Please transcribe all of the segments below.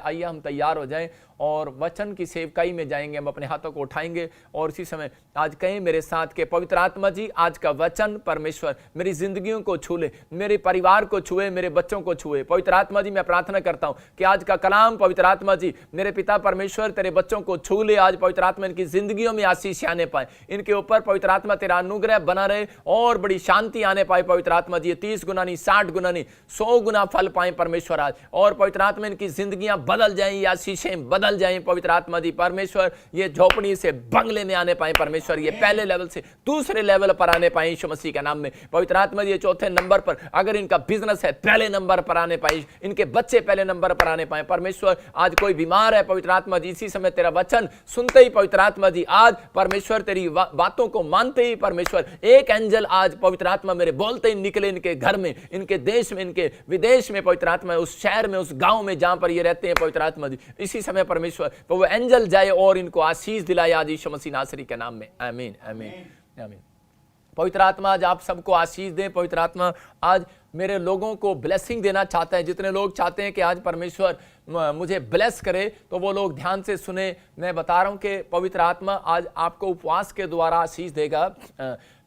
आइए हम तैयार हो जाएं और वचन की सेवकाई में जाएंगे। हम अपने हाथों को उठाएंगे और इसी समय आज कहें मेरे साथ के पवित्र आत्मा जी, आज का वचन परमेश्वर मेरी जिंदगियों को छू ले, मेरे परिवार को छुए, मेरे बच्चों को छुए। पवित्र आत्मा जी मैं प्रार्थना करता हूं कि आज का कलाम पवित्र आत्मा जी मेरे पिता परमेश्वर तेरे बच्चों को छू ले। आज पवित्र आत्मा इनकी जिंदगियों में आशीष आने पाए, इनके ऊपर पवित्र आत्मा तेरा अनुग्रह बना रहे और बड़ी शांति आने पाए। पवित्र आत्मा जी 30 गुना नहीं, 60 गुना नहीं, 100 गुना फल पाए परमेश्वर आज। और पवित्र आत्मा इनकी जिंदगियां बदल जाएं, या आशीषें बदल जाएं पवित्र आत्मा जी परमेश्वर। ये झोपड़ी से बंगले में आने पाए परमेश्वर, ये पहले लेवल से दूसरे लेवल पर आने पाए यीशु मसीह के नाम में। पवित्र आत्मा जी चौथे नंबर पर, अगर इनका बिजनेस है पहले नंबर पर आने पाए, इनके बच्चे पहले नंबर पर आने पाए परमेश्वर। आज कोई बीमार है पवित्र आत्मा जी, इसी समय तेरा वचन सुनते ही पवित्र आत्मा जी आज परमेश्वर तेरी बातों को मानते ही परमेश्वर एक एंजल आज पवित्र आत्मा मेरे बोलते ही निकले इनके घर में, इनके देश में, इनके विदेश में पवित्र आत्मा, उस शहर में, उस गांव में जहां पर ये रहते हैं पवित्र आत्मा जी। इसी समय परमेश्वर तो वो एंजल जाए और इनको आशीष दिलाए आज यीशु मसीह नासरी के नाम में। आमीन आमीन आमीन। पवित्र आत्मा आज आप सबको आशीष दे। पवित्र आत्मा आज मेरे लोगों को ब्लेसिंग देना चाहता है। जितने लोग चाहते हैं कि आज परमेश्वर मुझे ब्लेस करे तो वो लोग ध्यान से सुने। मैं बता रहा हूं कि पवित्र आत्मा आज आपको उपवास के द्वारा आशीष देगा।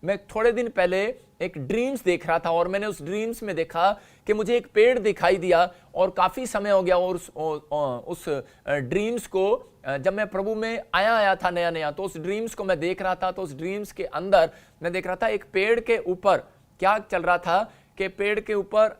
मैं थोड़े दिन पहले एक ड्रीम्स देख रहा था और मैंने उस ड्रीम्स में देखा कि मुझे एक पेड़ दिखाई दिया और काफी समय हो गया। और उस ड्रीम्स को जब मैं प्रभु में आया था नया तो उस ड्रीम्स को मैं देख रहा था। तो उस ड्रीम्स के अंदर मैं देख रहा था एक पेड़ के ऊपर क्या चल रहा था कि पेड़ के ऊपर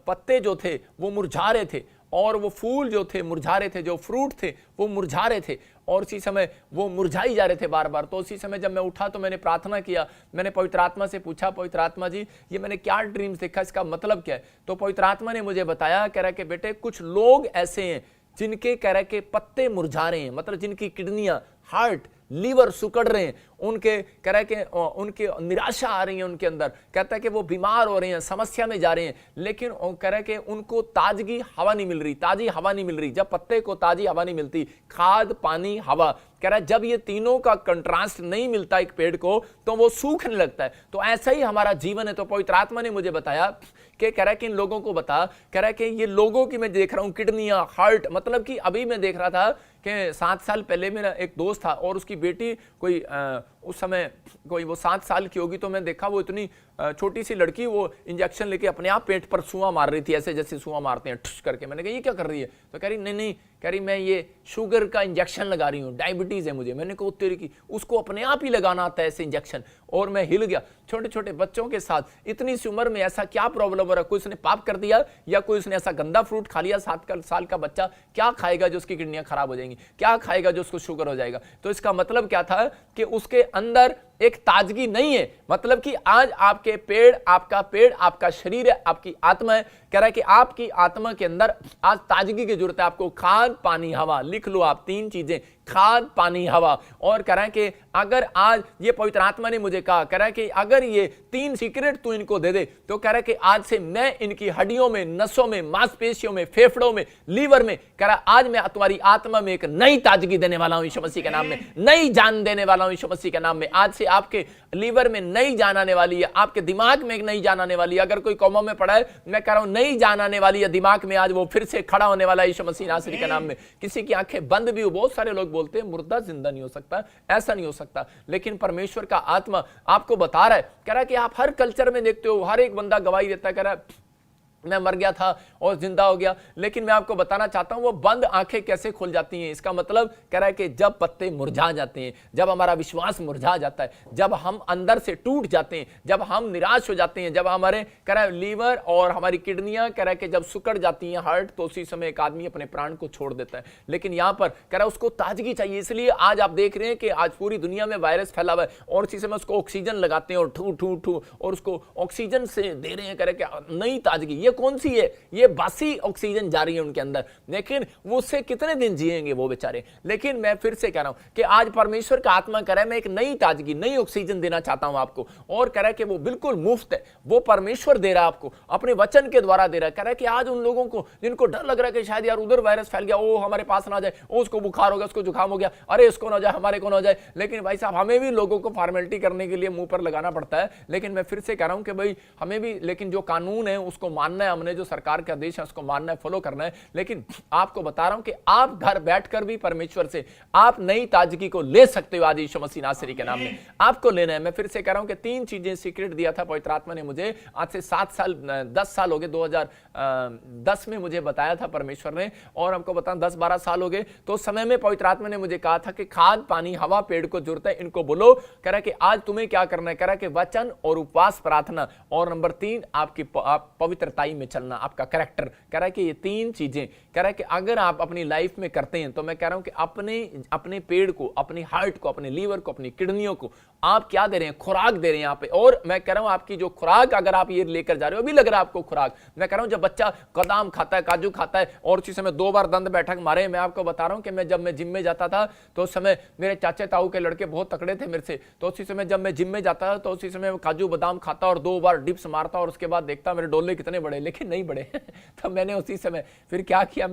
पत्ते जो थे वो मुरझा रहे थे और वो फूल जो थे मुरझा रहे थे, जो फ्रूट थे वो मुरझा रहे थे और उसी समय वो मुरझाई जा रहे थे बार बार। तो उसी समय जब मैं उठा तो मैंने प्रार्थना किया, मैंने पवित्र आत्मा से पूछा, पवित्र आत्मा जी ये मैंने क्या ड्रीम्स देखा, इसका मतलब क्या है? तो पवित्र आत्मा ने मुझे बताया, कह रहा कि बेटे कुछ लोग ऐसे हैं जिनके कह रहा के पत्ते मुरझा रहे हैं, मतलब जिनकी किडनियां, हार्ट, लीवर सुकड़ रहे हैं, उनके कह रहा है कि उनके निराशा आ रही है उनके अंदर, कहता है कि वो बीमार हो रहे हैं, समस्या में जा रहे हैं, लेकिन कह रहा है कि उनको ताजगी हवा नहीं मिल रही, ताजी हवा नहीं मिल रही। जब पत्ते को ताजी हवा नहीं मिलती, खाद, पानी, हवा, कह रहा है जब ये तीनों का कंट्रास्ट नहीं मिलता एक पेड़ को तो वो सूखने लगता है। तो ऐसा ही हमारा जीवन है। तो पवित्र आत्मा ने मुझे बताया कि कह रहा है कि इन लोगों को बता, कह रहा है कि ये लोगों की मैं देख रहा हूं किडनियां, हार्ट, मतलब कि अभी मैं देख रहा था कि 7 साल पहले मेरा एक दोस्त था और उसकी बेटी कोई उस समय कोई वो 7 साल की होगी, तो मैं देखा वो इतनी छोटी सी लड़की वो इंजेक्शन लेके अपने आप पेट पर सुआ मार रही थी, ऐसे जैसे सुआ मारते हैं ठुस करके। मैंने कहा ये क्या कर रही है? तो कह रही नहीं, कह रही मैं ये शुगर का इंजेक्शन लगा रही हूँ, डायबिटीज है मुझे। मैंने कहा तेरी की, उसको अपने आप ही लगाना आता है ऐसे इंजेक्शन। और मैं हिल गया। छोटे छोटे बच्चों के साथ इतनी सी उम्र में ऐसा क्या प्रॉब्लम हो रहा है? कोई उसने पाप कर दिया या कोई उसने ऐसा गंदा फ्रूट खा लिया? 7 साल का बच्चा क्या खाएगा जो उसकी किडनियां खराब हो जाएंगी? क्या खाएगा जो उसको शुगर हो जाएगा? तो इसका मतलब क्या था कि उसके अंदर एक ताजगी नहीं है। मतलब कि आज आपके पेड़, आपका शरीर है, आपकी आत्मा है, कह रहा है कि आपकी आत्मा के अंदर आज ताजगी की जरूरत है। आपको खाद, पानी, हवा, लिख लो आप 3 चीजें, खाद, पानी, हवा। और कह रहा है कि अगर आज ये पवित्र आत्मा ने मुझे कहा, कह रहा है कि अगर ये 3 सीक्रेट तू इनको दे दे तो कह रहा है कि आज से मैं इनकी हड्डियों में, नसों में, मांसपेशियों में, फेफड़ों में, लीवर में, कह रहा आज मैं तुम्हारी आत्मा में एक नई ताजगी देने वाला हूं यीशु मसीह के नाम में, नई जान देने वाला हूं यीशु मसीह के नाम में। आज से आपके लीवर में नई जान आने वाली है, आपके दिमाग में एक नई जान आने वाली है। अगर कोई कोमा में पड़ा है, मैं कह रहा हूं नई जान आने वाली है दिमाग में, आज वो फिर से खड़ा होने वाला है यीशु मसीह नासरी के नाम में। किसी की आंखें बंद भी हो, बहुत सारे लोग बोलते हैं मुर्दा जिंदा नहीं हो सकता, ऐसा नहीं हो सकता, लेकिन परमेश्वर का आत्मा आपको बता रहा है, कह रहा है कि आप हर कल्चर में देखते हो, हर एक बंदा गवाही देता है, कह रहा है मैं मर गया था और जिंदा हो गया। लेकिन मैं आपको बताना चाहता हूं वो बंद आंखें कैसे खुल जाती हैं। इसका मतलब कह रहा है कि जब पत्ते मुरझा जाते हैं, जब हमारा विश्वास मुरझा जाता है, जब हम अंदर से टूट जाते हैं, जब हम निराश हो जाते हैं, जब हमारे कह रहा है लीवर और हमारी किडनियां कह रहा है कि जब सुकड़ जाती हैं, हार्ट, तो उसी समय एक आदमी अपने प्राण को छोड़ देता है। लेकिन यहां पर कह रहा है उसको ताजगी चाहिए। इसलिए आज आप देख रहे हैं कि आज पूरी दुनिया में वायरस फैला हुआ है और उसी समय उसको ऑक्सीजन लगाते हैं और ठू ठू ठू और उसको ऑक्सीजन से दे रहे हैं, कह रहे हैं नई ताजगी। ये कौन सी है? ये बासी ऑक्सीजन जा रही है उनके अंदर, लेकिन वो उससे कितने दिन जिएंगे वो बेचारे। लेकिन मैं फिर से कह रहा हूं कि आज परमेश्वर का आत्मा कह रहा है मैं एक नई ताजगी, नई ऑक्सीजन देना चाहता हूं आपको। और कह रहा है कि वो बिल्कुल मुफ्त है, वो परमेश्वर दे रहा है आपको, अपने वचन के द्वारा दे रहा है। कह रहा है कि आज उन लोगों को जिनको डर लग रहा है कि शायद यार उधर वायरस फैल गया, ओ हमारे पास ना जाए, ओ उसको बुखार हो गया, उसको जुकाम हो गया, अरे इसको ना जाए, हमारे को ना जाए। लेकिन भाई साहब हमें भी लोगों को फॉर्मेलिटी करने के लिए मुंह पर लगाना पड़ता है। लेकिन मैं फिर से कह रहा हूं कि भाई हमें भी, लेकिन जो कानून है उसको मानना मानना है, हमने जो सरकार के आदेश है उसको मानना है, फॉलो करना है। लेकिन आपको बता रहा हूं कि आप घर बैठकर भी परमेश्वर से आप नई ताजगी को ले सकते हो। आज यीशु मसीह नासरी के नाम में आपको लेना है। मैं फिर से कह रहा हूं कि 3 चीजें सीक्रेट दिया था पवित्र आत्मा ने मुझे। आज से 10 साल हो गए, 2010 में मुझे बताया था परमेश्वर ने, और हमको बता 10-12 साल हो गए। तो उस समय में पवित्र आत्मा ने मुझे कहा था कि खाद, पानी, हवा पेड़ को जरूरत है, इनको बोलो। कह रहा कि आज तुम्हें क्या करना है, कह रहा कि वचन और उपवास, प्रार्थना, और नंबर 3 आपकी पवित्रताई में चलना, आपका कैरेक्टर। कह रहा है कि ये 3 चीजें, कह रहा है कि अगर आप अपनी लाइफ में करते हैं तो मैं कह रहा हूं कि अपने पेड़ को, अपनी हार्ट को, अपने लीवर को, अपनी किडनियों को आप क्या दे रहे हैं, खुराक दे रहे हैं यहाँ पे। और मैं कह रहा हूं आपकी जो खुराक अगर आप ये लेकर जा रहे हो, अभी लग रहा है आपको खुराक, मैं कह रहा हूं जब बच्चा बादाम खाता है, काजू खाता है, और उसी समय 2 बार दंत बैठक मारे। मैं आपको बता रहा हूं कि जब मैं जिम में जाता था तो उस समय मेरे चाचे ताऊ के लड़के बहुत तकड़े थे मेरे से, तो उसी समय जब मैं जिम में जाता था तो उसी समय काजू बादाम खाता और 2 बार डिप्स मारता, और उसके बाद देखता मेरे डोले कितने बड़े, लेकिन नहीं बड़े। तो मैंने उसी समय फिर क्या किया,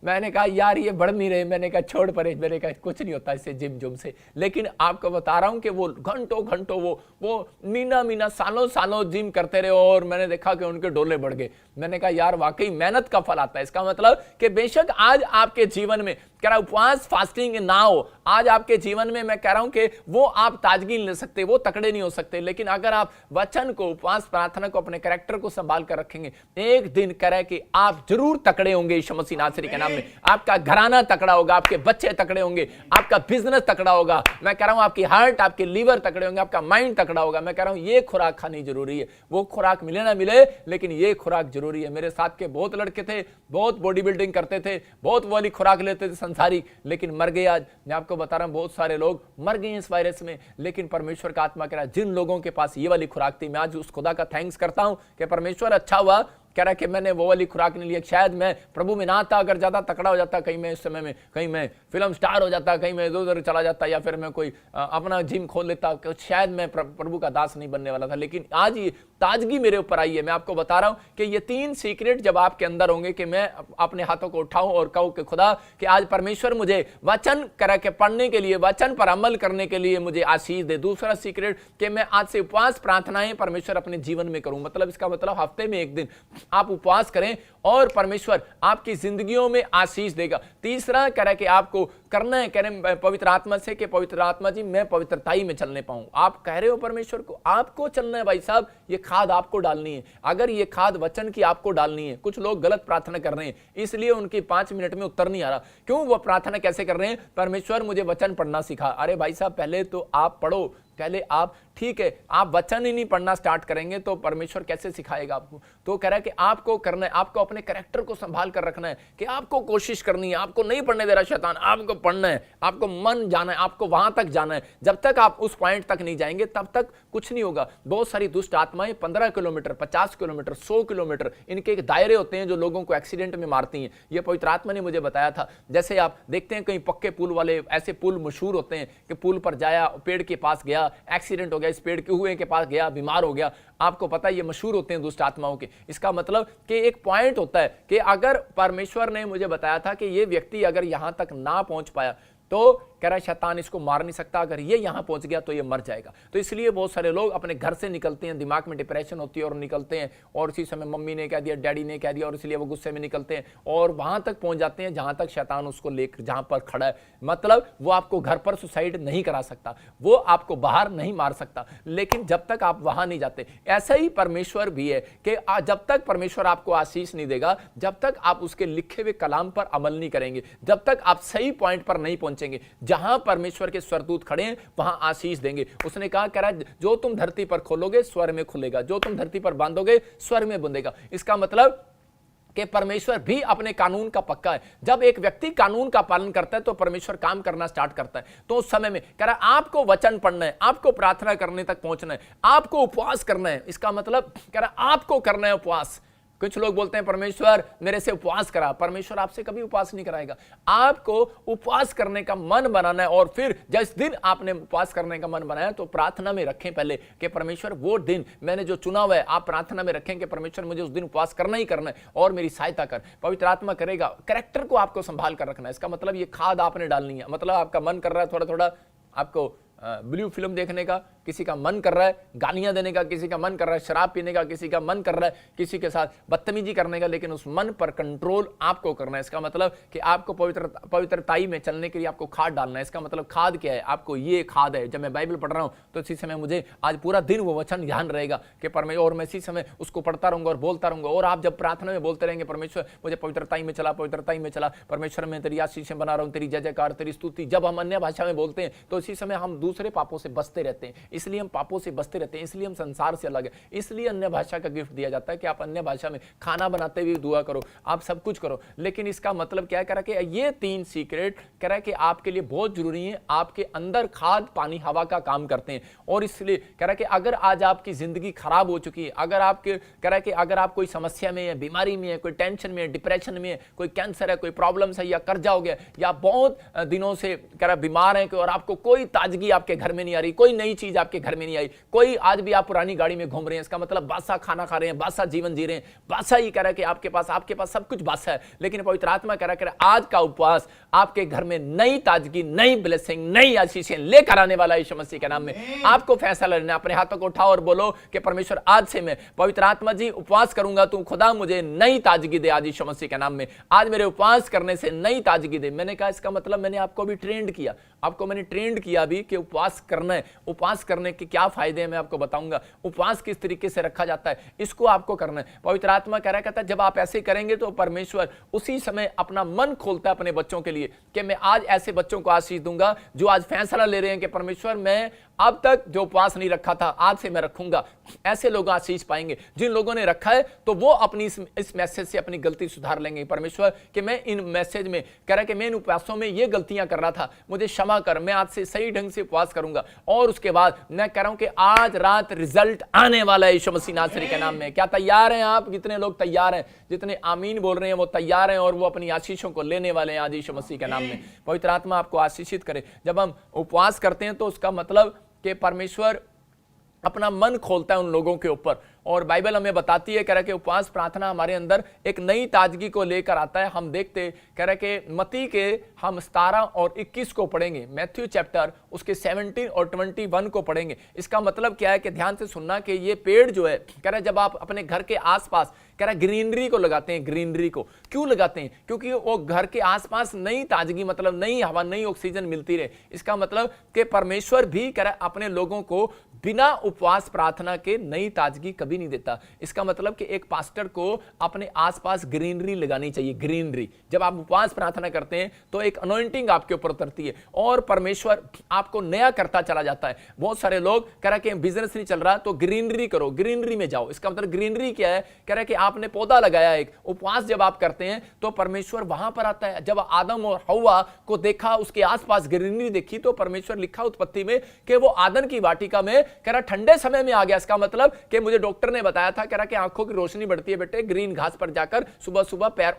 मैंने कहा यार ये बढ़ नहीं रहे, मैंने कहा छोड़ परे, मैंने कहा कुछ नहीं होता इससे, जिम से। लेकिन आपको बता रहा हूं कि वो घंटों वो महीना सालों जिम करते रहे, और मैंने देखा कि उनके डोले बढ़ गए। मैंने कहा यार वाकई मेहनत का फल आता है। इसका मतलब कि बेशक आज आपके जीवन में कह रहा उपवास, फास्टिंग ना हो, आज आपके जीवन में मैं कह रहा हूं कि वो आप ताजगी ले सकते, वो तकड़े नहीं हो सकते, लेकिन अगर आप वचन को, उपवास, प्रार्थना को, अपने कैरेक्टर को संभाल कर रखेंगे, एक दिन कह रहा है कि आप जरूर तकड़े होंगे यीशु मसीह नासरी के नाम में। आपका घराना तकड़ा होगा, आपके बच्चे तकड़े होंगे, आपका बिजनेस तकड़ा होगा, मैं कह रहा हूं आपकी हार्ट, आपके लीवर तकड़े होंगे, आपका माइंड तकड़ा होगा। मैं कह रहा हूं ये खुराक खानी जरूरी है। वो खुराक मिले ना मिले, लेकिन ये खुराक जरूरी है। मेरे साथ के बहुत लड़के थे, बहुत बॉडी बिल्डिंग करते थे, बहुत वाली खुराक लेते थे संसारी, लेकिन मर गए। आज मैं आपको बता रहा हूं बहुत सारे लोग मर गए इस वायरस में। लेकिन परमेश्वर का आत्मा कह रहा है जिन लोगों के पास ये वाली खुराक थी, मैं आज उस खुदा का थैंक्स करता हूं कि परमेश्वर अच्छा हुआ, कह रहा कि मैंने वो वाली खुराक नहीं लिया। शायद मैं प्रभु में ना था, अगर ज्यादा तकड़ा हो जाता, कहीं मैं इस समय में, कहीं मैं फिल्म स्टार हो जाता, कहीं मैं इधर उधर चला जाता, या फिर मैं कोई अपना जिम खोल लेता, शायद मैं प्रभु का दास नहीं बनने वाला था। लेकिन आज ये ताजगी मेरे ऊपर आई है। मैं आपको बता रहा हूं कि ये 3 सीक्रेट जब आपके अंदर होंगे कि मैं अपने हाथों को उठाऊं और कहूं कि खुदा कि आज परमेश्वर मुझे वचन करा के पढ़ने के लिए, वचन पर अमल करने के लिए मुझे आशीष दे। दूसरा सीक्रेट कि मैं आज से उपवास, प्रार्थनाएं परमेश्वर अपने जीवन में करूं। मतलब इसका मतलब हफ्ते में 1 दिन आप उपवास करें और परमेश्वर आपकी जिंदगियों में आशीष देगा। तीसरा कह रहा है कि आपको करना है, कह रहे पवित्र आत्मा से कि पवित्र आत्मा जी मैं पवित्रताई में चलने पाऊं। आप कह रहे हो परमेश्वर को, आपको चलना है भाई साहब, ये खाद आपको डालनी है। अगर ये खाद वचन की आपको डालनी है, कुछ लोग गलत प्रार्थना कर रहे हैं, इसलिए उनकी 5 मिनट में उत्तर नहीं आ रहा। क्यों? वो प्रार्थना कैसे कर रहे हैं? परमेश्वर मुझे वचन पढ़ना सिखा। अरे भाई साहब पहले तो आप पढ़ो, पहले आप, ठीक है, आप वचन ही नहीं पढ़ना स्टार्ट करेंगे तो परमेश्वर कैसे सिखाएगा आपको? तो कह रहा है कि आपको करना है, आपको अपने कैरेक्टर को संभाल कर रखना है, कि आपको कोशिश करनी है, आपको नहीं पढ़ने दे रहा शैतान, आपको पढ़ना है, आपको मन जाना है, आपको वहां तक जाना है। जब तक आप उस पॉइंट तक नहीं जाएंगे तब तक कुछ नहीं होगा। बहुत सारी दुष्ट आत्माएं 15 किलोमीटर, 50 किलोमीटर, 100 किलोमीटर, इनके एक दायरे होते हैं जो लोगों को एक्सीडेंट में मारती हैं। ये पवित्र आत्मा ने मुझे बताया था। जैसे आप देखते हैं कहीं पक्के पुल वाले, ऐसे पुल मशहूर होते हैं कि पुल पर जाया, पेड़ के पास गया, एक्सीडेंट हो गया, इस पेड़ के हुए के पास गया, बीमार हो गया। आपको पता है ये मशहूर होते हैं दुष्ट आत्माओं के। इसका मतलब कि एक पॉइंट होता है कि अगर परमेश्वर ने मुझे बताया था कि ये व्यक्ति अगर यहां तक ना पहुंच पाया तो कह रहा है शैतान इसको मार नहीं सकता, अगर ये यहां पहुंच गया तो ये मर जाएगा। तो इसलिए बहुत सारे लोग अपने घर से निकलते हैं, दिमाग में डिप्रेशन होती है और निकलते हैं, और उसी समय मम्मी ने कह दिया, डैडी ने कह दिया, और इसलिए वो गुस्से में निकलते हैं और वहां तक पहुंच जाते हैं जहां तक शैतान उसको लेकर, जहां पर खड़ा है। मतलब वो आपको घर पर सुसाइड नहीं करा सकता, वो आपको बाहर नहीं मार सकता, लेकिन जब तक आप वहां नहीं जाते। ऐसा ही परमेश्वर भी है कि जब तक परमेश्वर आपको आशीष नहीं देगा, जब तक आप उसके लिखे हुए कलाम पर अमल नहीं करेंगे, जब तक आप सही पॉइंट पर नहीं पहुंचेंगे, जहां परमेश्वर के स्वर्गदूत खड़े हैं वहां आशीष देंगे। उसने कहा, कह रहा जो तुम धरती पर खोलोगे स्वर्ग में खुलेगा, जो तुम धरती पर बांधोगे स्वर्ग में बंधेगा। इसका मतलब कि परमेश्वर भी अपने कानून का पक्का है। जब एक व्यक्ति कानून का पालन करता है तो परमेश्वर काम करना स्टार्ट करता है। तो उस समय में कह रहा आपको वचन पढ़ना है, आपको प्रार्थना करने तक पहुंचना है, आपको उपवास करना है। इसका मतलब कह रहा आपको करना है उपवास। कुछ लोग बोलते हैं परमेश्वर मेरे से उपवास करा, परमेश्वर आपसे कभी उपवास नहीं कराएगा। आपको उपवास करने का मन बनाना है, और फिर जिस दिन आपने उपवास करने का मन बनाया तो प्रार्थना में रखें पहले कि परमेश्वर वो दिन मैंने जो चुना हुआ है, आप प्रार्थना में रखें कि परमेश्वर मुझे उस दिन उपवास करना ही करना है और मेरी सहायता कर। पवित्र आत्मा करेगा। कैरेक्टर को आपको संभाल कर रखना है। इसका मतलब ये खाद आपने डालनी है। मतलब आपका मन कर रहा है थोड़ा थोड़ा आपको ब्लू फिल्म देखने का, किसी का मन कर रहा है गालियां देने का, किसी का मन कर रहा है शराब पीने का, किसी का मन कर रहा है किसी के साथ बदतमीजी करने का, लेकिन उस मन पर कंट्रोल आपको करना है। इसका मतलब कि आपको पवित्रताई में चलने के लिए आपको खाद डालना है। इसका मतलब खाद क्या है? आपको ये खाद है। जब मैं बाइबल पढ़ रहा हूं तो इसी समय मुझे आज पूरा दिन वो वचन ध्यान रहेगा कि परमेश्वर, और मैं इसी समय उसको पढ़ता रहूंगा और बोलता रहूंगा। और आप जब प्रार्थना में बोलते रहेंगे, परमेश्वर मुझे पवित्रताई में चला, पवित्रताई में चला, परमेश्वर मैं तेरी आशीषें बना रहा हूं, तेरी जय जयकार, तेरी स्तुति। जब हम अन्य भाषा में बोलते हैं तो इसी समय हम दूसरे पापों से बचते रहते हैं। इसलिए हम पापों से बचते रहते हैं, इसलिए हम संसार से अलग है। इसलिए अन्य भाषा का गिफ्ट दिया जाता है कि आप अन्य भाषा में खाना बनाते हुए दुआ करो, आप सब कुछ करो। लेकिन इसका मतलब क्या करा कि ये 3 सीक्रेट कह रहा है कि आपके लिए बहुत जरूरी है, आपके अंदर खाद पानी हवा का काम करते हैं। और इसलिए कह रहा है कि अगर आज आपकी जिंदगी खराब हो चुकी है, अगर आपके कह रहा है कि अगर आप कोई समस्या में है, बीमारी में है, कोई टेंशन में है, डिप्रेशन में है, कोई कैंसर है, कोई प्रॉब्लम है, या कर्जा हो गया, या बहुत दिनों से कह रहा बीमार है और आपको कोई ताजगी आपके घर में नहीं आ रही, कोई नई चीज आपके घर में नहीं आई, कोई आज भी आप पुरानी गाड़ी में घूम रहे हैं, इसका मतलब बासा खाना खा रहे हैं, बासा जीवन जी रहे हैं, बासा ही कह रहा है कि आपके पास सब कुछ बासा है। लेकिन पवित्र आत्मा कह रहा है आज का उपवास आपके घर में नई ताजगी, नई ब्लेसिंग, नई आशीषें लेकर आने वाला है यीशु मसीह के नाम में। आपको फैसला लेना, अपने हाथों को उठाओ और बोलो कि परमेश्वर आज से मैं पवित्र आत्मा जी उपवास करूंगा, तू खुदा मुझे नई ताजगी दे आज यीशु मसीह के नाम में। आज मेरे उपवास करने से नई ताजगी दे। मैंने कहा इसका मतलब मैंने आपको भी ट्रेंड किया, आपको मैंने ट्रेंड किया भी कि उपवास करना है। उपवास करने के क्या फायदे हैं मैं आपको बताऊंगा, उपवास किस तरीके से रखा जाता है, इसको आपको करना है। पवित्र आत्मा कह रहा कहता है जब आप ऐसे करेंगे तो परमेश्वर उसी समय अपना मन खोलता है अपने बच्चों के लिए कि मैं आज ऐसे बच्चों को आशीष दूंगा जो आज फैसला ले रहे हैं कि परमेश्वर मैं अब तक जो उपवास नहीं रखा था आज से मैं रखूंगा। ऐसे लोग आशीष पाएंगे। जिन लोगों ने रखा है तो वो अपनी इस मैसेज से अपनी गलती सुधार लेंगे। परमेश्वर कि मैं इन मैसेज में कह रहा है कि मैं इन उपवासों में ये गलतियां कर रहा था, मुझे क्षमा कर, मैं आज से सही ढंग से उपवास करूंगा। और उसके बाद मैं कह रहा हूं कि आज रात रिजल्ट आने वाला है यीशु मसीह नासरी के नाम में। क्या तैयार हैं आप? कितने लोग तैयार हैं? जितने आमीन बोल रहे हैं वो तैयार हैं और वो अपनी आशीषों को लेने वाले हैं आज यीशु मसीह के नाम में। पवित्र आत्मा आपको आशीषित करे। जब हम उपवास करते हैं तो उसका मतलब कि परमेश्वर अपना मन खोलता है उन लोगों के ऊपर। और बाइबल हमें बताती है कह रहा है कि उपवास प्रार्थना हमारे अंदर एक नई ताजगी को लेकर आता है। हम देखते कह रहा है कि मत्ती के हम 17 और 21 को पढ़ेंगे, मैथ्यू चैप्टर उसके 17 और 21 को पढ़ेंगे। इसका मतलब क्या है कि ध्यान से सुनना कि ये पेड़ जो है कह रहा है जब आप अपने घर के आसपास कह रहा है ग्रीनरी को लगाते हैं, ग्रीनरी को क्यों लगाते हैं? क्योंकि वो घर के आसपास नई ताजगी मतलब नई हवा, नई ऑक्सीजन मिलती रहे। इसका मतलब कि परमेश्वर भी कह रहा है अपने लोगों को बिना उपवास प्रार्थना के नई ताजगी कभी नहीं देता। इसका मतलब कि एक पास्टर को अपने आसपास ग्रीनरी लगानी चाहिए। ग्रीनरी जब आप उपवास प्रार्थना करते हैं तो एक अनॉइंटिंग आपके ऊपर उतरती है और परमेश्वर आपको नया करता चला जाता है। बहुत सारे लोग कह रहे कि बिजनेस नहीं चल रहा तो ग्रीनरी करो, ग्रीनरी में जाओ। इसका मतलब ग्रीनरी क्या है? कह रहे कि आपने पौधा लगाया एक, उपवास जब आप करते हैं तो परमेश्वर वहां पर आता है। जब आदम और हव्वा को देखा उसके आसपास ग्रीनरी देखी तो परमेश्वर लिखा उत्पत्ति में कि वो आदन की वाटिका में कह रहा ठंडे समय में आ गया। इसका मतलब कि मुझे डॉक्टर ने बताया था, कह रहा कि आंखों की रोशनी बढ़ती है बेटे, ग्रीन घास पर जाकर सुबह सुबह पैर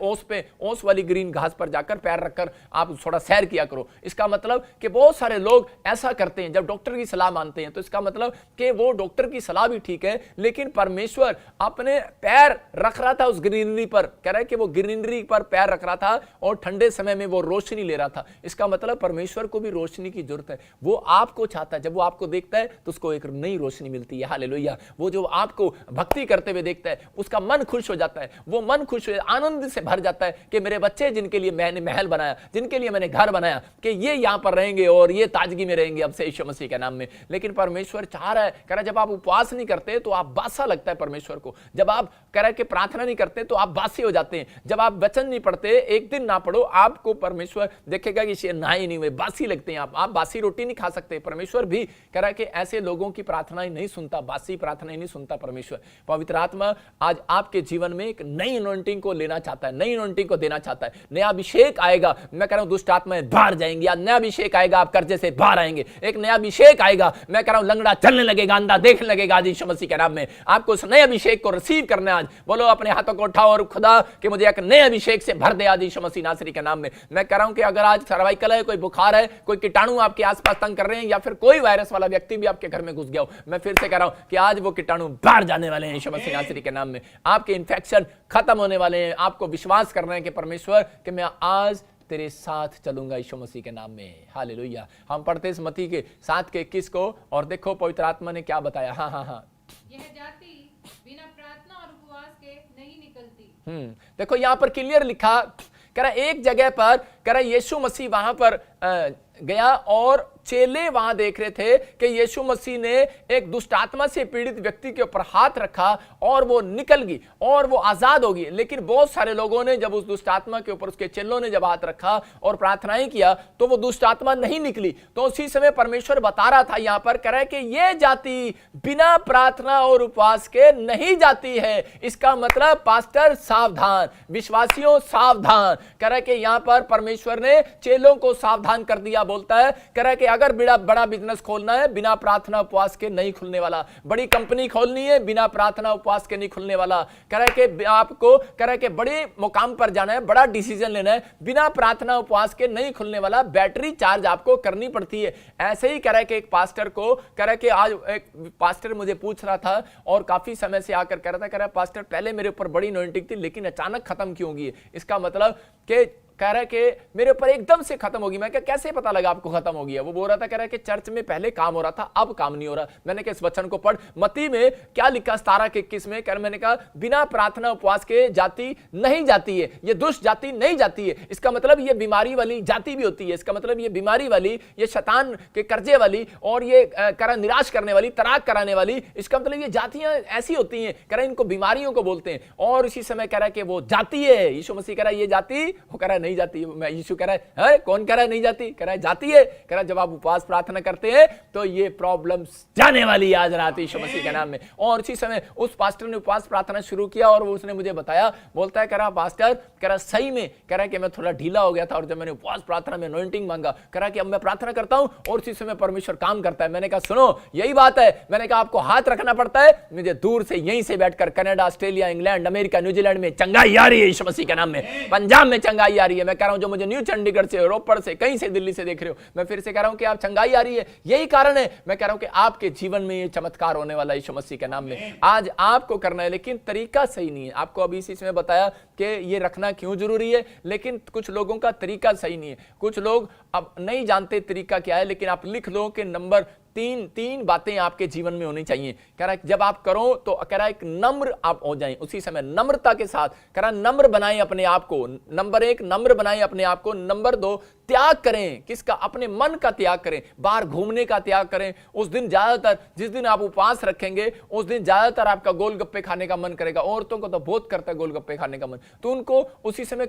ओस वाली ग्रीन घास पर जाकर पैर रखकर आप थोड़ा सैर किया करो। इसका मतलब कि बहुत सारे लोग ऐसा करते हैं जब डॉक्टर की सलाह मानते हैं। तो इसका मतलब कि वो डॉक्टर की सलाह भी ठीक है लेकिन परमेश्वर अपने पैर रख रहा था उस ग्रीनरी पर। कह रहा है कि वो ग्रीनरी पर पैर रख रहा था और ठंडे समय में वो रोशनी ले रहा था। इसका मतलब परमेश्वर को भी रोशनी की जरूरत है। वो आपको चाहता है, जब वो आपको देखता है तो उसको एक नई रोशनी मिलती है। हालेलुया। वो जो आपको भक्ति करते हुए देखता है उसका मन खुश हो जाता है। वो मन खुश हो आनंद से भर जाता है कि मेरे बच्चे जिनके लिए मैंने महल बनाया, जिनके लिए मैंने घर बनाया, कि ये यहां पर रहेंगे और ये ताजगी में रहेंगे अब से यीशु मसीह के नाम में। लेकिन परमेश्वर चाह रहा है, कह रहा है जब आप उपवास नहीं करते तो आप बासा लगता है परमेश्वर को। जब आप कह रहा है कि प्रार्थना नहीं करते तो आप बासी हो जाते हैं। जब आप वचन नहीं पढ़ते, एक दिन ना पढ़ो, आपको परमेश्वर देखेगा कि ये नहाए नहीं हुए, बासी लगते हैं आप बासी रोटी नहीं खा सकते। परमेश्वर भी कह रहा है कि ऐसे लोगों की प्रार्थना ही नहीं सुनता, बासी प्रार्थना ही नहीं सुनता परमेश्वर। पवित्र आत्मा आज आपके जीवन में एक नई अनॉइंटिंग को लेना चाहता है, नई अनॉइंटिंग को देना चाहता है। नया अभिषेक आएगा। मैं कह रहा हूं दुष्ट आत्माएं बाहर जाएंगी। आज नया अभिषेक आएगा, आप कर्जे से बाहर आएंगे। एक नया अभिषेक आएगा। मैं कह रहा हूं लंगड़ा चलने लगेगा, अंधा देखने लगेगा आज यीशु मसीह के नाम में। आपको उस नए अभिषेक को रिसीव करना है आज। बोलो अपने हाथों को उठाओ और खुदा कि मुझे एक नए अभिषेक से भर दे आज यीशु मसीह नासरी के नाम में। मैं कह रहा हूं कि अगर आज सर्वाइकल है, कोई बुखार है, कोई कीटाणु आपके आसपास तंग कर रहे हैं या फिर कोई वायरस वाला व्यक्ति भी आपके घर में घुस गया हो, मैं फिर से कह रहा हूं कि आज वो कीटाणु बाहर जाने वाले हैं यीशु मसीह नासरी के नाम में। आपके इन्फेक्शन खत्म होने वाले हैं। आपको विश्वास करना है कि परमेश्वर कि मैं आज तेरे साथ चलूंगा यीशु मसीह के नाम में। हालेलुया। हम पढ़ते इस मत्ती के 7:21 को और देखो पवित्र आत्मा ने क्या बताया। हाँ, यह जाति बिना प्रार्थना और उपवास के नहीं निकलती। देखो यहाँ पर क्लियर लिखा, कह रहा एक जगह पर कह रहा यीशु मसीह वहां पर गया और चेले वहां देख रहे थे कि यीशु मसीह ने एक दुष्ट आत्मा से पीड़ित व्यक्ति के ऊपर हाथ रखा और वो निकल गई और वो आजाद हो गई। लेकिन बहुत सारे लोगों ने जब उस दुष्ट आत्मा के ऊपर, उसके चेलों ने जब हाथ रखा और प्रार्थनाएं किया तो वो दुष्ट आत्मा नहीं निकली। तो उसी समय परमेश्वर बता रहा था यहां पर, कह रहा है कि ये जाति बिना प्रार्थना और उपवास के नहीं जाती है। इसका मतलब पास्टर सावधान, विश्वासियों सावधान। कह रहा है कि यहां पर परमेश्वर ने चेलों को सावधान कर दिया। बोलता है, कह रहा है कि अगर बड़ा बिजनेस खोलना है बिना प्रार्थना उपवास के नहीं खुलने वाला, बड़ी कंपनी खोलनी है बिना प्रार्थना उपवास के नहीं खुलने वाला। कह रहा है कि आपको, कह रहा है कि बड़े मुकाम पर जाना है, बड़ा डिसीजन लेना है, बिना प्रार्थना उपवास के नहीं खुलने वाला। बैटरी चार्ज आपको करनी पड़ती है। ऐसे ही कह रहा है कि एक पास्टर को, कह रहा है कि आज एक पास्टर मुझे पूछ रहा था और काफी समय से आकर कह रहा था, कह रहा है पास्टर पहले मेरे ऊपर बड़ी अनॉइंटिंग थी लेकिन अचानक खत्म क्यों होगी। इसका मतलब कि कह रहा है कि मेरे ऊपर एकदम से खत्म होगी। मैं क्या, कैसे पता लगा आपको खत्म हो गया? वो बोल रहा था, कह रहा है कि चर्च में पहले काम हो रहा था अब काम नहीं हो रहा। मैंने कहा इस वचन को पढ़, मत्ती में क्या लिखा 17:21 में। कह, मैंने कहा बिना प्रार्थना उपवास के जाति नहीं जाती है, ये दुष्ट जाति नहीं जाती है। इसका मतलब ये बीमारी वाली जाति भी होती है। इसका मतलब ये बीमारी वाली, ये शैतान के कर्जे वाली और ये निराश करने वाली, तराक कराने वाली, इसका मतलब ये जातियां ऐसी होती हैं। कह रहा है इनको बीमारियों को बोलते हैं। और इसी समय कह रहा है कि वो जाति है। यीशु मसीह कह रहा है ये जाति, वो कह रहा है नहीं जाती। मैं, यीशु कह रहा है अरे कौन कह रहा है नहीं जाती? कह रहा है जाती है। कह रहा है जब आप उपवास प्रार्थना करते हैं तो ये प्रॉब्लम जाने वाली आज रात यीशु मसीह के नाम में। और इसी समय उस पास्टर ने उपवास प्रार्थना शुरू किया और उसने मुझे बताया, बोलता है, कह रहा पास्टर, कह रहा सही में, कह रहा है कि मैं थोड़ा ढीला हो गया था और जब मैंने उपवास प्रार्थना में अनॉइंटिंग मांगा, कह रहा कि अब मैं प्रार्थना करता हूं और उसी समय परमेश्वर काम करता है। मैंने कहा सुनो यही बात है। मैंने कहा आपको हाथ रखना पड़ता है। मुझे दूर से यहीं से बैठकर Canada, Australia, England, America, New Zealand में चंगाई आ रही है यीशु मसीह के नाम में। पंजाब में चंगाई आ रही है। मैं कह रहा हूं जो मुझे न्यू चंडीगढ़ से, रोपड़ से, कहीं से, दिल्ली से देख रहे हो, मैं फिर से कह रहा हूं कि आप चंगाई आ रही है। यही कारण है मैं कह रहा हूं कि आपके जीवन में ये चमत्कार होने वाला यीशु मसीह के नाम में। आज आपको करना है लेकिन तरीका सही नहीं है। आपको अभी इसी में बताया कि ये रखना क्यों जरूरी है, लेकिन कुछ लोगों का तरीका सही नहीं है। कुछ लोग अब नहीं जानते तरीका क्या है, लेकिन आप लिख लो कि नंबर तीन बातें आपके जीवन में होनी चाहिए। कह रहा है जब आप करो तो कह रहा है एक नम्र आप हो जाएं, उसी समय नम्रता के साथ। कह रहा है नम्र बनाएं अपने आप को। नंबर 1 नम्र बनाएं अपने आप को। नंबर 2 त्याग करें। किसका? अपने मन का त्याग करें, बाहर घूमने का त्याग करें। उस दिन ज्यादातर, जिस दिन आप उपवास रखेंगे उस दिन ज्यादातर आपका गोलगप्पे खाने का मन करेगा। औरतों को तो बहुत करता है गोलगप्पे खाने का मन, तो उनको उसी समय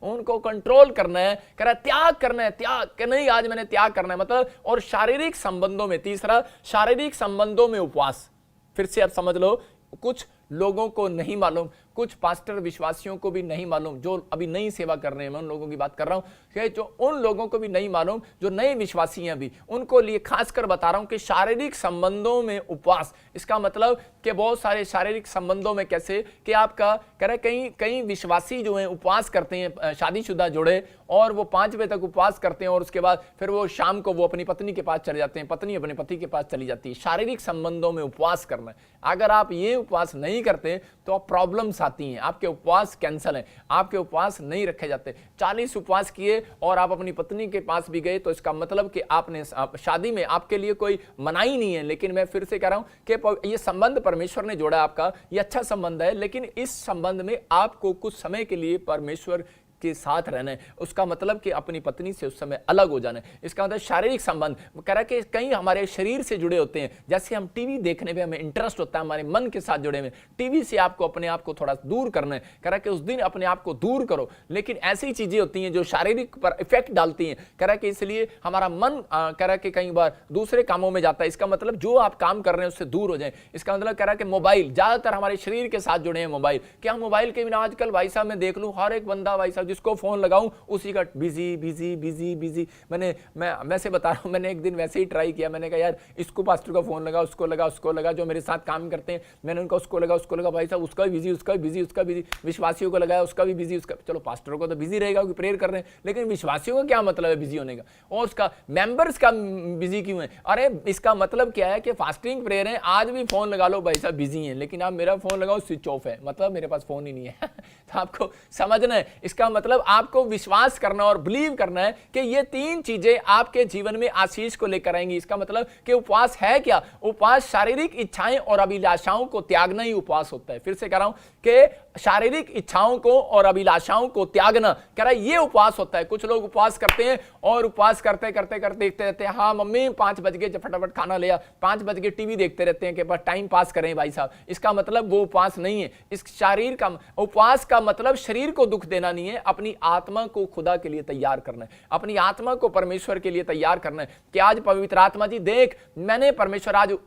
उनको कंट्रोल करना है। कह रहा है त्याग करना है। त्याग नहीं, आज मैंने त्याग करना है मतलब। और शारीरिक संबंधों में, तीसरा शारीरिक संबंधों में उपवास। फिर से आप समझ लो, कुछ लोगों को नहीं मालूम, कुछ पास्टर विश्वासियों को भी नहीं मालूम, जो अभी नई सेवा कर रहे हैं, मैं उन लोगों की बात कर रहा हूं कि जो उन लोगों को भी नहीं मालूम, जो नए विश्वासी हैं, भी उनको लिए खासकर बता रहा हूं कि शारीरिक संबंधों में उपवास। इसका मतलब कि बहुत सारे शारीरिक संबंधों में कैसे कि आपका कह रहे कई विश्वासी जो हैं उपवास करते हैं, शादीशुदा जोड़े, और वो 5 बजे तक उपवास करते हैं और उसके बाद फिर वो शाम को वो अपनी पत्नी के पास चले जाते हैं, पत्नी अपने पति के पास चली जाती है। शारीरिक संबंधों में उपवास करना है। अगर आप ये उपवास नहीं करते तो प्रॉब्लम्स आती हैं, आपके उपवास कैंसल हैं, आपके उपवास नहीं रखे जाते। 40 उपवास किए और आप अपनी पत्नी के पास भी गए तो इसका मतलब कि आपने शादी में आपके लिए कोई मनाही नहीं है। लेकिन मैं फिर से कह रहा हूं कि ये संबंध परमेश्वर ने जोड़ा आपका, ये अच्छा संबंध है, लेकिन इस संबंध में आपको कुछ समय के लिए परमेश्वर के साथ रहना है। उसका मतलब कि अपनी पत्नी से उस समय अलग हो जाना है। इसका मतलब शारीरिक संबंध, कह रहा कि कहीं हमारे शरीर से जुड़े होते हैं। जैसे हम टीवी देखने पे हमें इंटरेस्ट होता है, हमारे मन के साथ जुड़े हुए, टीवी से आपको अपने आप को थोड़ा दूर करना है। कह रहा कि उस दिन अपने आप को दूर करो। लेकिन ऐसी चीजें होती हैं जो शारीरिक पर इफेक्ट डालती हैं। कह रहा कि इसलिए हमारा मन कह रहा कि कई बार दूसरे कामों में जाता है। इसका मतलब जो आप काम कर रहे हैं उससे दूर हो जाए। इसका मतलब कह रहा कि मोबाइल, ज्यादातर हमारे शरीर के साथ जुड़े हैं मोबाइल। क्या मोबाइल के बिना आजकल भाई साहब मैं देख लूं, हर एक बंदा भाई साहब जिसको फोन लगाऊं उसी का बिजी बिजी बिजी बिजी। मैं से बता रहा हूं, मैंने एक दिन वैसे ही ट्राई किया। मैंने कहा यार इसको पास्टर का फोन लगा, उसको लगा, जो मेरे साथ काम करते हैं, मैंने उनका उसको लगा, भाई साहब उसका भी बिजी, विश्वासियों को लगाया उसका भी बिजी, उसका चलो पास्टर को तो बिजी रहेगा क्योंकि प्रेयर कर रहे हैं, लेकिन विश्वासियों का क्या मतलब है बिजी होने का, और उसका मेंबर्स का बिजी क्यों है? अरे इसका मतलब क्या है कि फास्टिंग प्रेयर है, आज भी फोन लगा लो भाई साहब बिजी है, लेकिन आप मेरा फोन लगाओ स्विच ऑफ है, मतलब मेरे पास फोन ही नहीं है। तो आपको समझना है, इसका मतलब मतलब आपको विश्वास करना और बिलीव करना है कि ये 3 चीजें आपके जीवन में आशीष को लेकर आएंगी। इसका मतलब कि उपवास है क्या? उपवास शारीरिक इच्छाएं और अभिलाषाओं को त्यागना ही उपवास होता है। फिर से कह रहा हूं कि शारीरिक इच्छाओं को और अभिलाषाओं को त्यागना, कह रहा है ये उपवास होता है। कुछ लोग उपवास करते हैं और उपवास करते करते करते देखते रहते हैं, हाँ मम्मी 5 बज गए, फटाफट खाना लिया, 5 बज गए टीवी देखते रहते हैं कि बस टाइम पास करें भाई साहब। इसका मतलब वो उपवास नहीं है। इस शरीर का उपवास का मतलब शरीर को दुख देना नहीं है, अपनी आत्मा को खुदा के लिए तैयार करना है, अपनी आत्मा को परमेश्वर के लिए तैयार करना है कि आज पवित्र आत्मा जी देख, मैंने परमेश्वर आज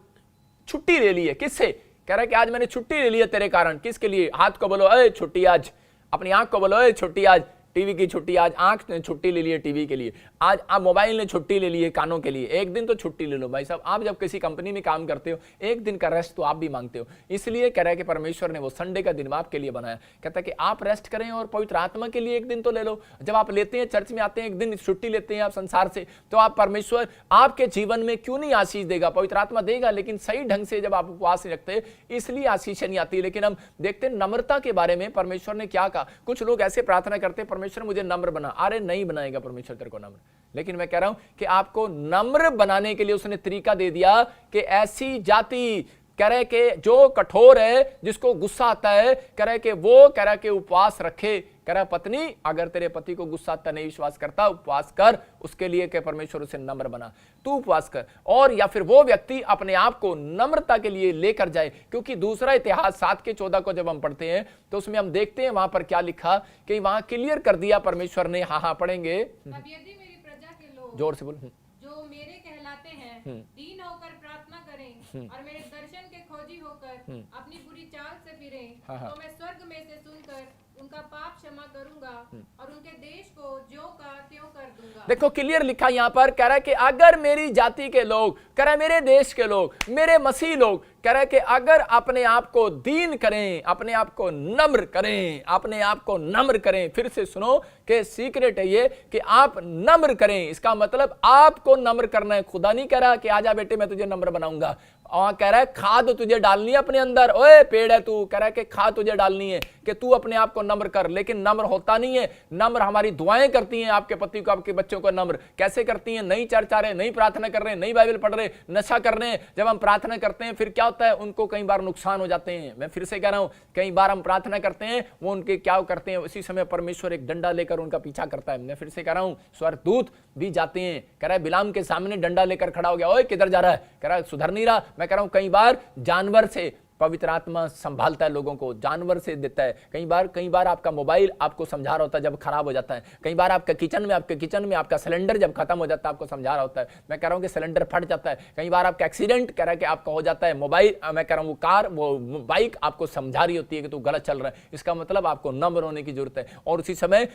छुट्टी ले ली है। किससे? कह रहा है कि आज मैंने छुट्टी ले ली है तेरे कारण। किसके लिए? हाथ को बोलो अरे छुट्टी आज, अपनी आंख को बोलो अरे छुट्टी आज, टीवी की छुट्टी आज, आंख ने छुट्टी ले ली है टीवी के लिए, आज आप मोबाइल ने छुट्टी ले ली है कानों के लिए। एक दिन तो छुट्टी ले लो भाई साहब। आप जब किसी कंपनी में काम करते हो एक दिन का रेस्ट तो आप भी मांगते हो। इसलिए कह रहा है कि परमेश्वर ने वो संडे का दिन आपके लिए बनाया। कहता है कि आप रेस्ट करें और पवित्र आत्मा के लिए एक दिन तो ले लो। जब आप लेते हैं, चर्च में आते हैं, एक दिन छुट्टी लेते हैं आप संसार से, तो आप परमेश्वर आपके जीवन में क्यों नहीं आशीष देगा? पवित्र आत्मा देगा, लेकिन सही ढंग से जब आप उपवास नहीं रखते इसलिए आशीष नहीं आती। लेकिन हम देखते हैं नम्रता के बारे में परमेश्वर ने क्या कहा। कुछ लोग ऐसे प्रार्थना करते हैं, परमेश्वर मुझे नम्र बना। अरे नहीं बनाएगा परमेश्वर तेरे को नम्र। लेकिन मैं कह रहा हूं कि आपको नम्र बनाने के लिए उसने तरीका दे दिया कि ऐसी जाति, कह रहे कि जो कठोर है, जिसको गुस्सा आता है, कह रहे कि वो कह रहा कि उपवास रखे। कह रहा पत्नी अगर तेरे पति को गुस्सा आता नहीं विश्वास करता, उपवास कर उसके लिए कि परमेश्वर उसे नम्र बना, तू उपवास कर। और या फिर वो व्यक्ति अपने आप को नम्रता के लिए लेकर जाए, क्योंकि दूसरा इतिहास 7:14 को जब हम पढ़ते हैं तो उसमें हम देखते हैं वहां पर क्या लिखा कि वहां क्लियर कर दिया परमेश्वर ने। हाँ पढ़ेंगे। अब यदि मेरी प्रजा के लोग जोर से बोल। जो मेरे कहलाते हैं दीन होकर प्रार्थना करें और मेरे दर्शन के खोजी होकर अपनी बुरी चाल से फिरें, तो मैं स्वर्ग में से सुनकर उनका पाप क्षमा करूंगा और उनके देश को ज्यों का त्यों कर दूंगा। देखो क्लियर लिखा यहां पर, कह रहा है कि अगर मेरी जाति के लोग, कह रहा है मेरे देश के लोग, मेरे मसीह लोग, कह रहा है कि अगर अपने आप को दीन करें, अपने आप को नम्र करें, अपने आप को नम्र करें। फिर से सुनो कि सीक्रेट है ये कि आप नम्र करें। इसका मतलब आपको नम्र करना है। खुदा नहीं कह रहा कि आजा बेटे मैं तुझे नम्र बनाऊंगा, और कह रहा है खाद तुझे डालनी है अपने अंदर। ओए पेड़ है तू, कह रहा है कि खाद तुझे डालनी है कि तू अपने आप को नम्र कर। लेकिन नम्र होता नहीं है। नम्र हमारी दुआएं करती हैं आपके पति को, आपके बच्चों को नम्र कैसे करती हैं? नहीं चर्च आ रहे, नहीं प्रार्थना कर रहे, नहीं बाइबल पढ़ रहे, नशा कर रहे हैं। जब हम प्रार्थना करते हैं फिर क्या होता है? उनको कई बार नुकसान हो जाते हैं। मैं फिर से कह रहा हूं, कई बार हम प्रार्थना करते हैं, वो उनके क्या करते हैं, उसी समय परमेश्वर एक डंडा लेकर उनका पीछा करता है। मैं फिर से कह रहा हूं, स्वर्गदूत भी जाते हैं। कह रहा है बिलाम के सामने डंडा लेकर खड़ा हो गया, ओए किधर जा रहा है? कह रहा है सुधर नहीं रहा। मैं कह रहा हूं कई बार जानवर से पवित्र आत्मा संभालता है लोगों को, जानवर से देता है। कई बार आपका मोबाइल आपको समझा रहा होता है जब खराब हो जाता है। कई बार आपके किचन में आपका सिलेंडर जब खत्म हो जाता है आपको समझा रहा होता है। मैं कह रहा हूं कि सिलेंडर फट जाता है। कई बार आपका एक्सीडेंट कह रहा है कि आपका हो जाता है। मोबाइल, मैं कह रहा हूं वो कार, वो बाइक आपको समझा रही होती है कि तू गलत चल रहा है। इसका मतलब आपको नम्र होने की जरूरत है और उसी समय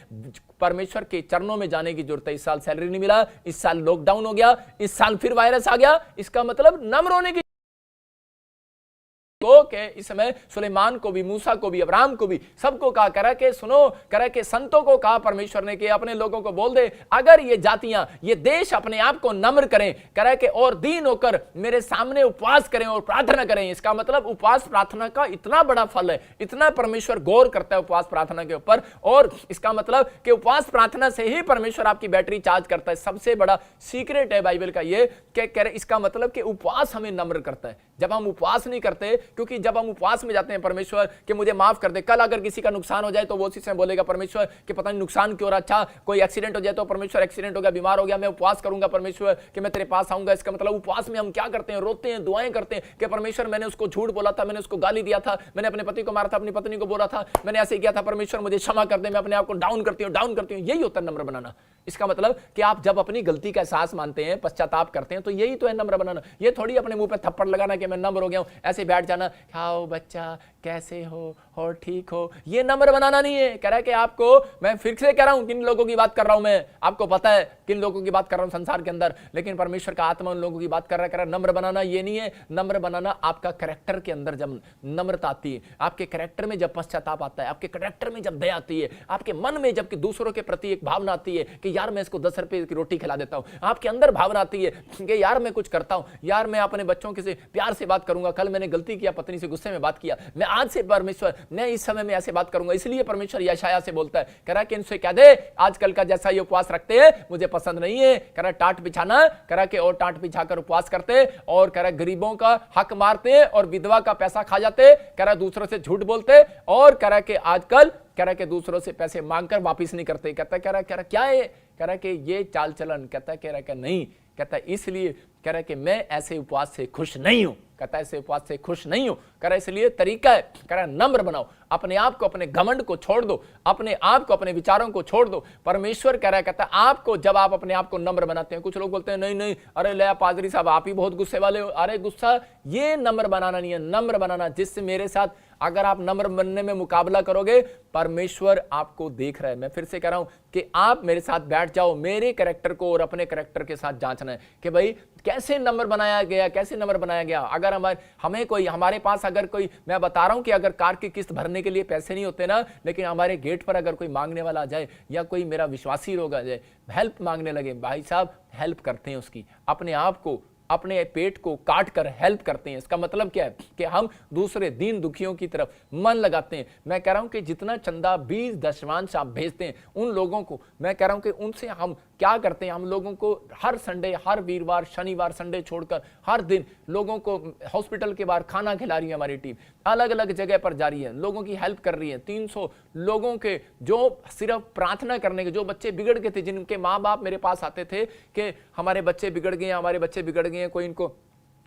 परमेश्वर के चरणों में जाने की जरूरत है। इस साल सैलरी नहीं मिला, इस साल लॉकडाउन हो गया, इस साल फिर वायरस आ गया, इसका मतलब नम्र होने की को के इस समय सुलेमान को भी, मूसा को भी, अब्राहम को भी, सबको कहा करा के सुनो, करा के संतों को कहा परमेश्वर ने कि अपने लोगों को बोल दे अगर ये जातियां, ये देश अपने आप को नम्र करें, करा के और दीन होकर मेरे सामने उपवास करें और प्रार्थना करें। इसका मतलब उपवास प्रार्थना का इतना बड़ा फल है, इतना परमेश्वर गौर करता है उपवास प्रार्थना के ऊपर। और इसका मतलब कि उपवास प्रार्थना से ही परमेश्वर आपकी बैटरी चार्ज करता है। सबसे बड़ा सीक्रेट है बाइबल का ये कि इसका मतलब कि उपवास हमें नम्र करता है। जब हम उपवास नहीं करते, क्योंकि जब हम उपवास में जाते हैं परमेश्वर कि मुझे माफ कर दे, कल अगर किसी का नुकसान हो जाए तो वो उसी समय बोलेगा परमेश्वर कि पता नहीं नुकसान क्यों रहा, अच्छा कोई एक्सीडेंट हो जाए तो परमेश्वर एक्सीडेंट हो गया, बीमार हो गया, मैं उपवास करूंगा परमेश्वर कि मैं तेरे पास आऊंगा। इसका मतलब उपवास में हम क्या करते हैं? रोते हैं, दुआएं करते हैं कि परमेश्वर मैंने उसको झूठ बोला था, मैंने उसको गाली दिया था, मैंने अपने पति को मारा था, अपनी पत्नी को बोला था, मैंने ऐसे किया था, परमेश्वर मुझे क्षमा कर दे। मैं अपने आप को डाउन करती हूँ। यही होता है नम्र बनाना। इसका मतलब कि आप जब अपनी गलती का एहसास मानते हैं, पश्चाताप करते हैं, तो यही तो है नम्र बनाना। ये थोड़ी अपने मुंह पे थप्पड़ लगाना कि मैं नम्र हो गया हूं, ऐसे बैठ जाना, खाओ बच्चा कैसे हो और ठीक हो, ये नम्र बनाना नहीं है। कह रहा है कि आपको, मैं फिर से कह रहा हूं किन लोगों की बात कर रहा हूं, मैं आपको पता है किन लोगों की बात कर रहा हूं संसार के अंदर, लेकिन परमेश्वर का आत्मा उन लोगों की बात कर रहा है। नम्र बनाना ये नहीं है। नम्र बनाना आपका कैरेक्टर के अंदर जब नम्रता आती है, आपके कैरेक्टर में जब पश्चाताप आता है, आपके कैरेक्टर में जब दया आती है, आपके मन में जबकि दूसरों के प्रति एक भावना आती है कि यार मैं इसको 10 रुपए की रोटी खिला देता हूं, आपके अंदर भावना आती है कि यार मैं कुछ करता हूं, यार मैं अपने बच्चों के से प्यार से बात करूंगा, कल मैंने गलती किया किया, पत्नी से गुस्से में बात किया। मैं आज से परमेश्वर, मैं इस समय में ऐसे बात करूंगा। इसलिए परमेश्वर यशायाह से बोलता है, कह रहा कि इनसे कह दे आजकल का जैसा ये उपवास रखते हैं मुझे पसंद नहीं है। कह रहा टाट बिछाना, कह रहा कि और टाट बिछाकर उपवास करते, और कह रहा गरीबों का हक मारते और विधवा का पैसा खा जाते, कह रहा दूसरों से झूठ बोलते, और कह रहा कि आजकल कह रहा कि दूसरों से पैसे मांगकर वापस नहीं करते। कहता कह रहा क्या है, कह रहा कि ये चाल चलन, कहता कह रहा कि नहीं, कहता इसलिए कह रहा कि मैं ऐसे उपवास से खुश नहीं हूं, कहता ऐसे उपवास से खुश नहीं हूं। कह रहा इसलिए तरीका है, कह रहा नम्र बनाओ, अपने आप को, अपने घमंड को छोड़ दो, अपने आप को, अपने विचारों को छोड़ दो। परमेश्वर कह रहा है, कहता आपको जब आप अपने आप को नम्र बनाते हैं, कुछ लोग बोलते हैं नहीं नहीं, अरे ले पादरी साहब आप ही बहुत गुस्से वाले हो। अरे गुस्सा ये नम्र बनाना नहीं है, नम्र बनाना जिससे मेरे साथ अगर आप नम्र बनने में मुकाबला करोगे, परमेश्वर आपको देख रहा है। मैं फिर से कह रहा हूं कि आप मेरे साथ बैठ जाओ, मेरे कैरेक्टर को और अपने कैरेक्टर के साथ जांचना है कि भाई कैसे नम्र बनाया गया, कैसे नम्र बनाया गया। अगर हमें कोई, हमारे पास अगर कोई, मैं बता रहा हूं कि अगर कार की किस्त भरने के लिए पैसे नहीं होते ना, लेकिन हमारे गेट पर अगर कोई मांगने वाला आ जाए या कोई मेरा विश्वासी लोग आ जाए, हेल्प मांगने लगे, भाई साहब हेल्प करते हैं उसकी, अपने आप को, अपने पेट को काट कर हेल्प करते हैं। इसका मतलब क्या है कि हम दूसरे दीन दुखियों की तरफ मन लगाते हैं। मैं कह रहा हूं कि जितना चंदा 20 दशमांश आप भेजते हैं उन लोगों को, मैं कह रहा हूं कि उनसे हम क्या करते हैं, हम लोगों को हर संडे, हर वीरवार, शनिवार, संडे छोड़कर हर दिन लोगों को हॉस्पिटल के बाहर खाना खिला रही है हमारी टीम, अलग अलग जगह पर जा रही है, लोगों की हेल्प कर रही है। 300 लोगों के जो सिर्फ प्रार्थना करने के, जो बच्चे बिगड़ गए थे, जिनके माँ बाप मेरे पास आते थे कि हमारे बच्चे बिगड़ गए, हमारे बच्चे बिगड़ गए, कोई इनको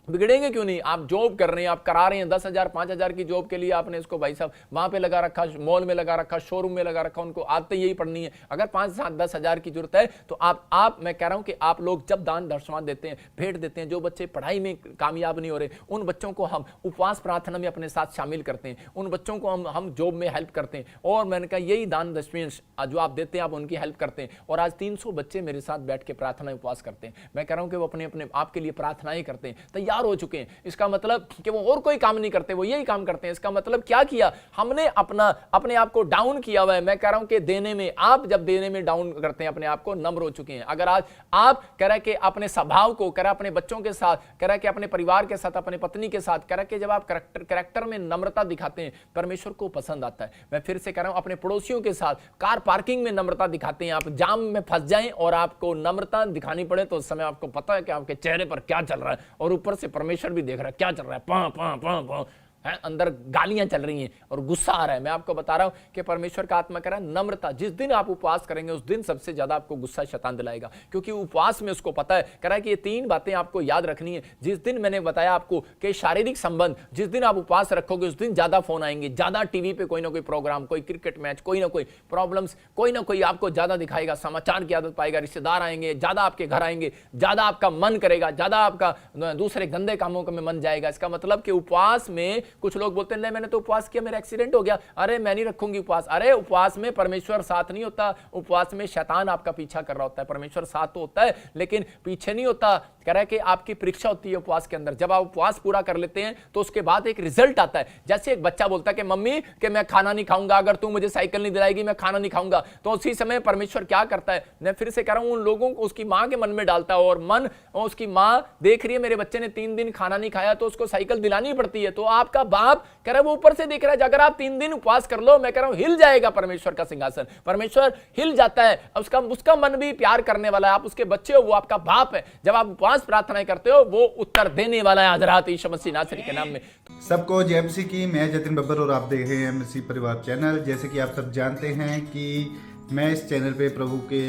बिगड़ेंगे क्यों नहीं, आप जॉब कर रहे हैं, आप करा रहे हैं 10,000 5,000 की जॉब के लिए आपने इसको भाई साहब वहां पे लगा रखा, मॉल में लगा रखा, शोरूम में लगा रखा, उनको आदत यही पड़नी है। अगर 5-7-10,000 की जरूरत है तो आप मैं कह रहा हूं कि आप लोग जब दान दशमांश देते हैं, भेंट देते हैं, जो बच्चे पढ़ाई में कामयाब नहीं हो रहे उन बच्चों को हम उपवास प्रार्थना में अपने साथ शामिल करते हैं, उन बच्चों को हम जॉब में हेल्प करते हैं। और मैंने कहा यही दान दशमांश जो आप देते हैं आप उनकी हेल्प करते हैं। और आज 300 बच्चे मेरे साथ बैठ के प्रार्थना उपवास करते हैं। मैं कह रहा हूं कि वो अपने अपने आपके लिए प्रार्थनाएं करते हैं, तैयार हो चुके हैं। इसका मतलब कि वो और कोई काम नहीं करते, वो यही काम करते हैं। इसका मतलब क्या किया, हमने अपने आप को डाउन किया हुआ है। मैं कह रहा हूं कि देने में, आप जब देने में डाउन करते हैं अपने आप को, नम्र हो चुके हैं। अगर आज आप कह रहे कि अपने स्वभाव को, कह रहे अपने बच्चों के साथ, कह रहे कि अपने परिवार के साथ, अपने पत्नी के साथ, कह रहे कि जब आप कैरेक्टर में नम्रता दिखाते हैं परमेश्वर को पसंद आता है। मैं फिर से कह रहा हूं, अपने पड़ोसियों के साथ कार पार्किंग में नम्रता दिखाते हैं, आप जाम में फंस जाएं और आपको नम्रता दिखानी पड़े तो उस समय आपको पता है कि आपके चेहरे पर क्या चल रहा है, और ऊपर से परमेश्वर भी देख रहा है क्या चल रहा है, पां पां पां पां है, अंदर गालियां चल रही हैं और गुस्सा आ रहा है। मैं आपको बता रहा हूं कि परमेश्वर का आत्मा कह रहा है नम्रता। जिस दिन आप उपवास करेंगे उस दिन सबसे ज्यादा आपको गुस्सा शैतान दिलाएगा, क्योंकि उपवास में उसको पता है, कह रहा है कि ये 3 बातें आपको याद रखनी है। जिस दिन मैंने बताया आपको कि शारीरिक संबंध, जिस दिन आप उपवास रखोगे उस दिन ज्यादा फोन आएंगे, ज्यादा टीवी पे कोई ना कोई प्रोग्राम, कोई क्रिकेट मैच, कोई ना कोई प्रॉब्लम्स, कोई ना कोई आपको ज्यादा दिखाएगा, समाचार की आदत पाएगा, रिश्तेदार आएंगे, ज्यादा आपके घर आएंगे, ज्यादा आपका मन करेगा, ज्यादा आपका दूसरे गंदे कामों में मन जाएगा। इसका मतलब कि उपवास में कुछ लोग बोलते हैं मैंने तो उपवास किया, मेरा एक्सीडेंट हो गया, अरे मैं नहीं रखूंगी उपवास। अरे उपवास में परमेश्वर साथ नहीं होता, उपवास में शैतान आपका पीछा कर रहा होता है। परमेश्वर साथ तो होता है लेकिन पीछे नहीं होता। कह रहा है कि आपकी परीक्षा होती है उपवास के अंदर। जब आप उपवास पूरा कर लेते हैं तो उसके बाद एक रिजल्ट आता है। जैसे एक बच्चा बोलता है कि मम्मी कि मैं खाना नहीं खाऊंगा, अगर तू मुझे साइकिल नहीं दिलाएगी मैं खाना नहीं खाऊंगा, तो उसी समय परमेश्वर क्या करता है, मैं फिर से कह रहा हूं, उन लोगों को उसकी मां के मन में डालता है, और मन उसकी मां देख रही है मेरे बच्चे ने 3 दिन खाना नहीं खाया तो उसको साइकिल दिलानी पड़ती है। तो आपका बाप कह रहा है वो ऊपर से देख रहा है, अगर आप 3 दिन उपवास कर लो, मैं कह रहा हूं हिल जाएगा परमेश्वर का सिंहासन, परमेश्वर हिल जाता है। उसका मन भी प्यार करने वाला है, आप उसके बच्चे हो, वो आपका बाप है। जब आप उपवास प्रार्थनाएं करते हो वो उत्तर देने वाला है हजरत यीशु मसीह नासरी के नाम में। सबको जय मसीह की। मैं जतिन बब्बर और आप देख रहे हैं मसीह परिवार चैनल। जैसे कि आप सब जानते हैं कि मैं इस चैनल पे प्रभु के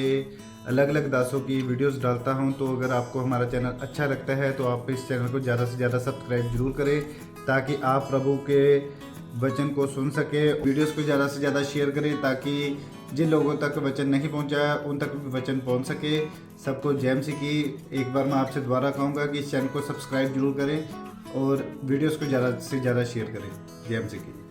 अलग अलग दासों की वीडियोस डालता हूं, तो अगर आपको हमारा चैनल अच्छा लगता है तो आप इस चैनल को ज़्यादा से ज़्यादा सब्सक्राइब जरूर करें, ताकि आप प्रभु के वचन को सुन सके। वीडियोस को ज़्यादा से ज़्यादा शेयर करें ताकि जिन लोगों तक वचन नहीं पहुंचा उन तक भी वचन पहुंच सके। सबको जय मसीह की। एक बार मैं आपसे दोबारा कहूँगा कि इस चैनल को सब्सक्राइब जरूर करें और वीडियोस को ज़्यादा से ज़्यादा शेयर करें। जय मसीह की।